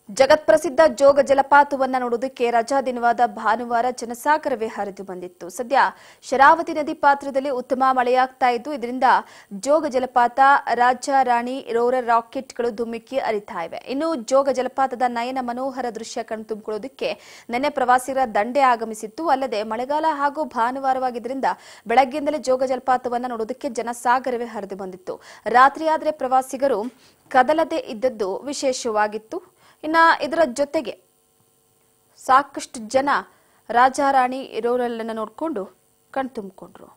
ಜಗತ್ಪ್ರಸಿದ್ಧ ಜೋಗ ಜಲಪಾತವನ್ನು ನೋಡೋದಕ್ಕೆ ರಜಾ ದಿನವಾದ ಭಾನುವಾರ ಜನಸಾಗರವೇ ಹರಿದು ಬಂದಿತ್ತು. ಸದ್ಯ ಶರಾವತಿ ನದಿ ಪಾತ್ರದಲ್ಲಿ ಉತ್ತಮ ಮಳೆಯಾಗ್ತಾ ಇದ್ದು ಇದರಿಂದ ಜೋಗ ಜಲಪಾತ, ರಾಜ ರಾಣಿ ರೋರರ್ ರಾಕೆಟ್ಗಳು ಧುಮ್ಮಿಕ್ಕಿ ಹರಿತಾ ಇವೆ. ಇನ್ನು ಜೋಗ ಜಲಪಾತದ ನಯನ ಮನೋಹರ ದೃಶ್ಯ ಕಣ್ತುಂಬಿಕೊಳ್ಳೋದಕ್ಕೆ ನೆನ್ನೆ ಪ್ರವಾಸಿಗರ ದಂಡೆ ಆಗಮಿಸಿತ್ತು. ಅಲ್ಲದೆ ಮಳೆಗಾಲ ಹಾಗೂ ಭಾನುವಾರವಾಗಿದ್ದರಿಂದ ಬೆಳಗ್ಗೆಯಿಂದಲೇ ಜೋಗ ಜಲಪಾತವನ್ನು ನೋಡೋದಕ್ಕೆ ಜನಸಾಗರವೇ ಹರಿದು ಬಂದಿತ್ತು. ರಾತ್ರಿಯಾದರೆ ಪ್ರವಾಸಿಗರು ಕದಲದೆ ಇದ್ದದ್ದು ವಿಶೇಷವಾಗಿತ್ತು. ಇನ್ನು ಇದರ ಜೊತೆಗೆ ಸಾಕಷ್ಟು ಜನ ರಾಜಾರಾಣಿ ರೋರಲ್ ಅನ್ನು ನೋಡಿಕೊಂಡು ಕಣ್ತುಂಬಿಕೊಂಡ್ರು.